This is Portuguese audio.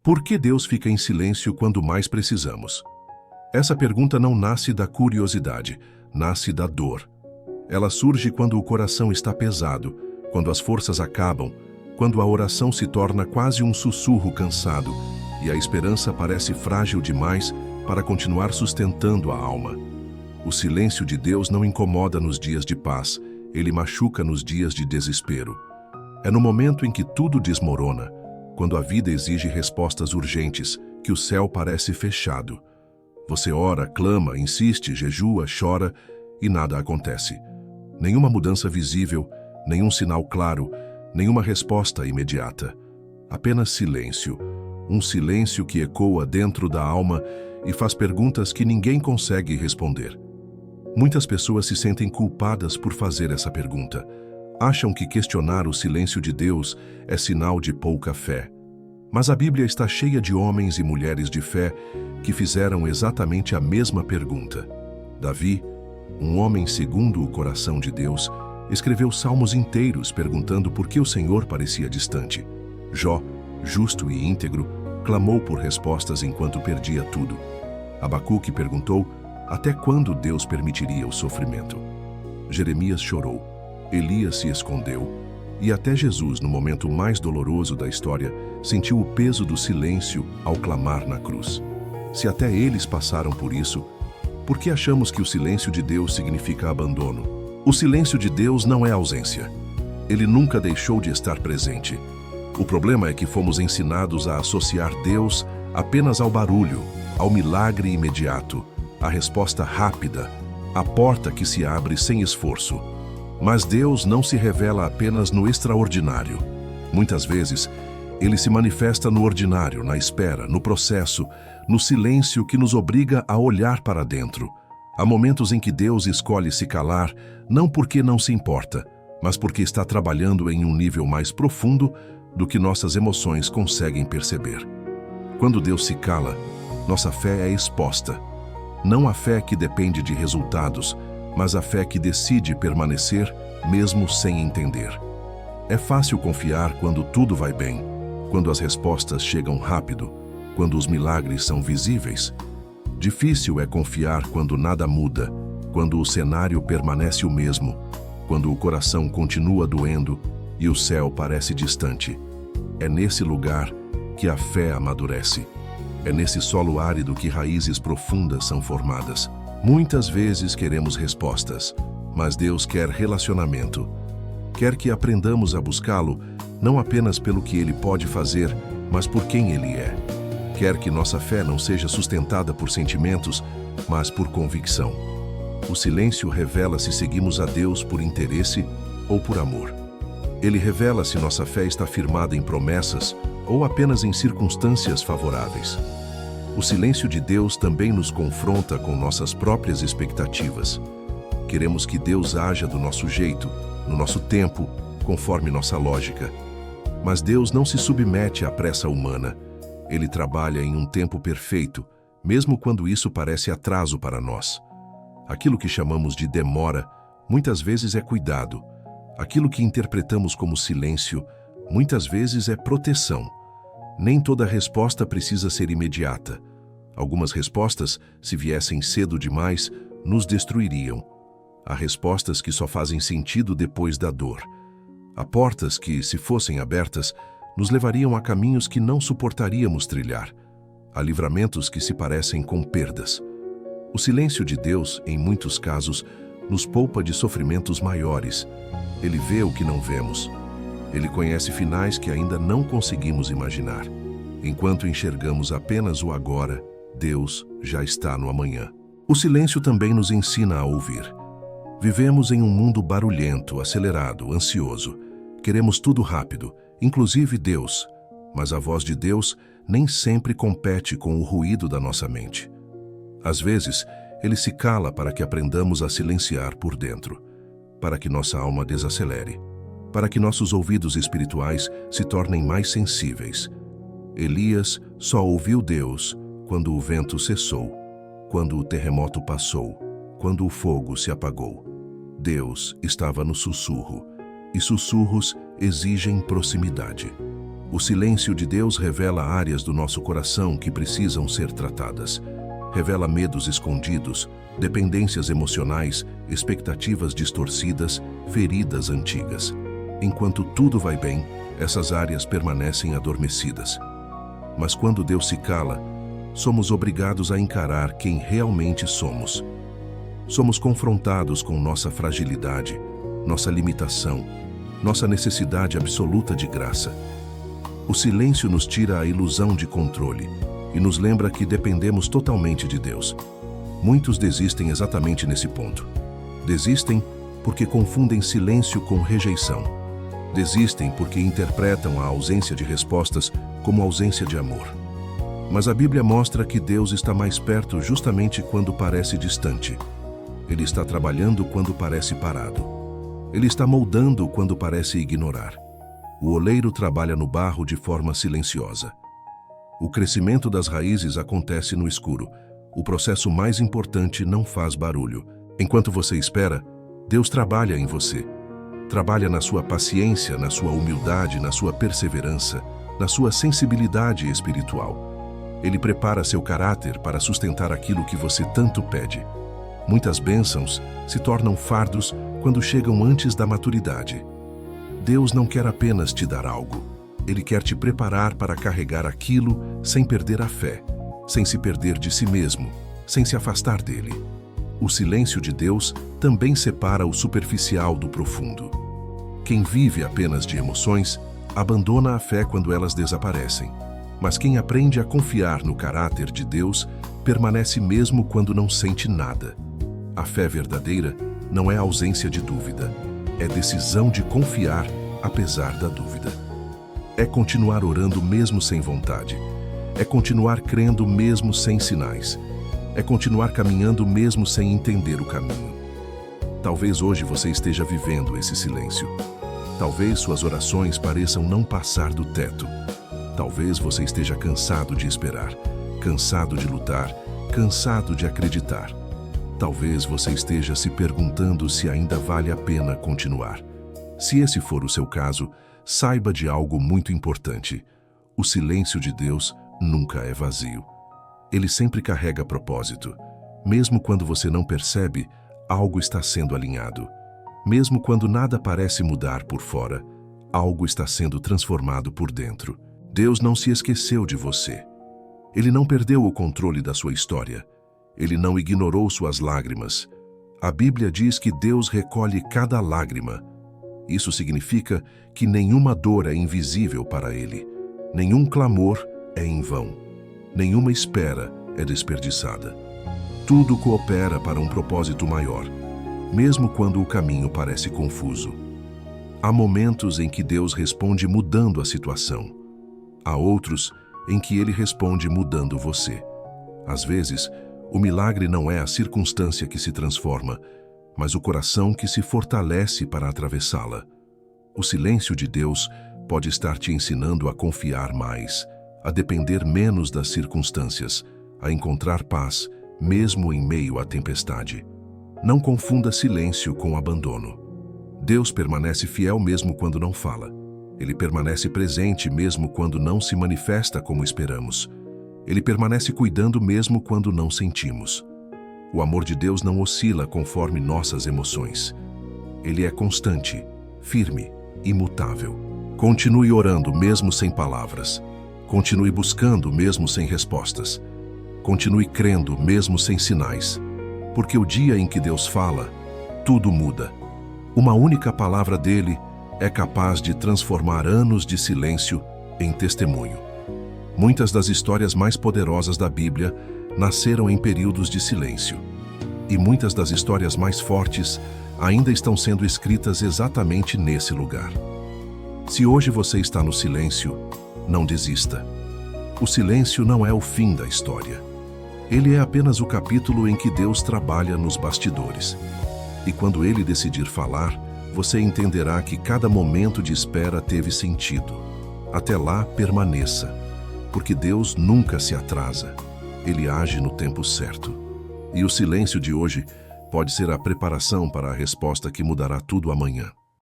Por que Deus fica em silêncio quando mais precisamos? Essa pergunta não nasce da curiosidade, nasce da dor. Ela surge quando o coração está pesado, quando as forças acabam, quando a oração se torna quase um sussurro cansado e a esperança parece frágil demais para continuar sustentando a alma. O silêncio de Deus não incomoda nos dias de paz, ele machuca nos dias de desespero. É no momento em que tudo desmorona, quando a vida exige respostas urgentes, que o céu parece fechado. Você ora, clama, insiste, jejua, chora e nada acontece. Nenhuma mudança visível, nenhum sinal claro, nenhuma resposta imediata. Apenas silêncio. Um silêncio que ecoa dentro da alma e faz perguntas que ninguém consegue responder. Muitas pessoas se sentem culpadas por fazer essa pergunta. Acham que questionar o silêncio de Deus é sinal de pouca fé. Mas a Bíblia está cheia de homens e mulheres de fé que fizeram exatamente a mesma pergunta. Davi, um homem segundo o coração de Deus, escreveu salmos inteiros perguntando por que o Senhor parecia distante. Jó, justo e íntegro, clamou por respostas enquanto perdia tudo. Abacuque perguntou até quando Deus permitiria o sofrimento. Jeremias chorou. Elias se escondeu, e até Jesus, no momento mais doloroso da história, sentiu o peso do silêncio ao clamar na cruz. Se até eles passaram por isso, por que achamos que o silêncio de Deus significa abandono? O silêncio de Deus não é ausência. Ele nunca deixou de estar presente. O problema é que fomos ensinados a associar Deus apenas ao barulho, ao milagre imediato, à resposta rápida, à porta que se abre sem esforço. Mas Deus não se revela apenas no extraordinário. Muitas vezes, Ele se manifesta no ordinário, na espera, no processo, no silêncio que nos obriga a olhar para dentro. Há momentos em que Deus escolhe se calar, não porque não se importa, mas porque está trabalhando em um nível mais profundo do que nossas emoções conseguem perceber. Quando Deus se cala, nossa fé é exposta. Não a fé que depende de resultados, mas a fé que decide permanecer mesmo sem entender. É fácil confiar quando tudo vai bem, quando as respostas chegam rápido, quando os milagres são visíveis. Difícil é confiar quando nada muda, quando o cenário permanece o mesmo, quando o coração continua doendo e o céu parece distante. É nesse lugar que a fé amadurece. É nesse solo árido que raízes profundas são formadas. Muitas vezes queremos respostas, mas Deus quer relacionamento. Quer que aprendamos a buscá-lo, não apenas pelo que Ele pode fazer, mas por quem Ele é. Quer que nossa fé não seja sustentada por sentimentos, mas por convicção. O silêncio revela se seguimos a Deus por interesse ou por amor. Ele revela se nossa fé está firmada em promessas ou apenas em circunstâncias favoráveis. O silêncio de Deus também nos confronta com nossas próprias expectativas. Queremos que Deus haja do nosso jeito, no nosso tempo, conforme nossa lógica. Mas Deus não se submete à pressa humana. Ele trabalha em um tempo perfeito, mesmo quando isso parece atraso para nós. Aquilo que chamamos de demora, muitas vezes é cuidado. Aquilo que interpretamos como silêncio, muitas vezes é proteção. Nem toda resposta precisa ser imediata. Algumas respostas, se viessem cedo demais, nos destruiriam. Há respostas que só fazem sentido depois da dor. Há portas que, se fossem abertas, nos levariam a caminhos que não suportaríamos trilhar. Há livramentos que se parecem com perdas. O silêncio de Deus, em muitos casos, nos poupa de sofrimentos maiores. Ele vê o que não vemos. Ele conhece finais que ainda não conseguimos imaginar. Enquanto enxergamos apenas o agora, Deus já está no amanhã. O silêncio também nos ensina a ouvir. Vivemos em um mundo barulhento, acelerado, ansioso. Queremos tudo rápido, inclusive Deus. Mas a voz de Deus nem sempre compete com o ruído da nossa mente. Às vezes, Ele se cala para que aprendamos a silenciar por dentro, para que nossa alma desacelere, para que nossos ouvidos espirituais se tornem mais sensíveis. Elias só ouviu Deus quando o vento cessou, quando o terremoto passou, quando o fogo se apagou. Deus estava no sussurro, e sussurros exigem proximidade. O silêncio de Deus revela áreas do nosso coração que precisam ser tratadas. Revela medos escondidos, dependências emocionais, expectativas distorcidas, feridas antigas. Enquanto tudo vai bem, essas áreas permanecem adormecidas. Mas quando Deus se cala, somos obrigados a encarar quem realmente somos. Somos confrontados com nossa fragilidade, nossa limitação, nossa necessidade absoluta de graça. O silêncio nos tira a ilusão de controle e nos lembra que dependemos totalmente de Deus. Muitos desistem exatamente nesse ponto. Desistem porque confundem silêncio com rejeição. Desistem porque interpretam a ausência de respostas como ausência de amor. Mas a Bíblia mostra que Deus está mais perto justamente quando parece distante. Ele está trabalhando quando parece parado. Ele está moldando quando parece ignorar. O oleiro trabalha no barro de forma silenciosa. O crescimento das raízes acontece no escuro. O processo mais importante não faz barulho. Enquanto você espera, Deus trabalha em você. Trabalha na sua paciência, na sua humildade, na sua perseverança, na sua sensibilidade espiritual. Ele prepara seu caráter para sustentar aquilo que você tanto pede. Muitas bênçãos se tornam fardos quando chegam antes da maturidade. Deus não quer apenas te dar algo. Ele quer te preparar para carregar aquilo sem perder a fé, sem se perder de si mesmo, sem se afastar dele. O silêncio de Deus também separa o superficial do profundo. Quem vive apenas de emoções, abandona a fé quando elas desaparecem. Mas quem aprende a confiar no caráter de Deus, permanece mesmo quando não sente nada. A fé verdadeira não é ausência de dúvida, é decisão de confiar apesar da dúvida. É continuar orando mesmo sem vontade. É continuar crendo mesmo sem sinais. É continuar caminhando mesmo sem entender o caminho. Talvez hoje você esteja vivendo esse silêncio. Talvez suas orações pareçam não passar do teto. Talvez você esteja cansado de esperar, cansado de lutar, cansado de acreditar. Talvez você esteja se perguntando se ainda vale a pena continuar. Se esse for o seu caso, saiba de algo muito importante. O silêncio de Deus nunca é vazio. Ele sempre carrega propósito. Mesmo quando você não percebe, algo está sendo alinhado. Mesmo quando nada parece mudar por fora, algo está sendo transformado por dentro. Deus não se esqueceu de você. Ele não perdeu o controle da sua história. Ele não ignorou suas lágrimas. A Bíblia diz que Deus recolhe cada lágrima. Isso significa que nenhuma dor é invisível para Ele. Nenhum clamor é em vão. Nenhuma espera é desperdiçada. Tudo coopera para um propósito maior, mesmo quando o caminho parece confuso. Há momentos em que Deus responde mudando a situação. Há outros em que Ele responde mudando você. Às vezes, o milagre não é a circunstância que se transforma, mas o coração que se fortalece para atravessá-la. O silêncio de Deus pode estar te ensinando a confiar mais, a depender menos das circunstâncias, a encontrar paz, mesmo em meio à tempestade. Não confunda silêncio com abandono. Deus permanece fiel mesmo quando não fala. Ele permanece presente mesmo quando não se manifesta como esperamos. Ele permanece cuidando mesmo quando não sentimos. O amor de Deus não oscila conforme nossas emoções. Ele é constante, firme, imutável. Continue orando mesmo sem palavras. Continue buscando mesmo sem respostas. Continue crendo mesmo sem sinais. Porque o dia em que Deus fala, tudo muda. Uma única palavra dele é capaz de transformar anos de silêncio em testemunho. Muitas das histórias mais poderosas da Bíblia nasceram em períodos de silêncio. E muitas das histórias mais fortes ainda estão sendo escritas exatamente nesse lugar. Se hoje você está no silêncio, não desista. O silêncio não é o fim da história. Ele é apenas o capítulo em que Deus trabalha nos bastidores. E quando Ele decidir falar, você entenderá que cada momento de espera teve sentido. Até lá, permaneça, porque Deus nunca se atrasa. Ele age no tempo certo. E o silêncio de hoje pode ser a preparação para a resposta que mudará tudo amanhã.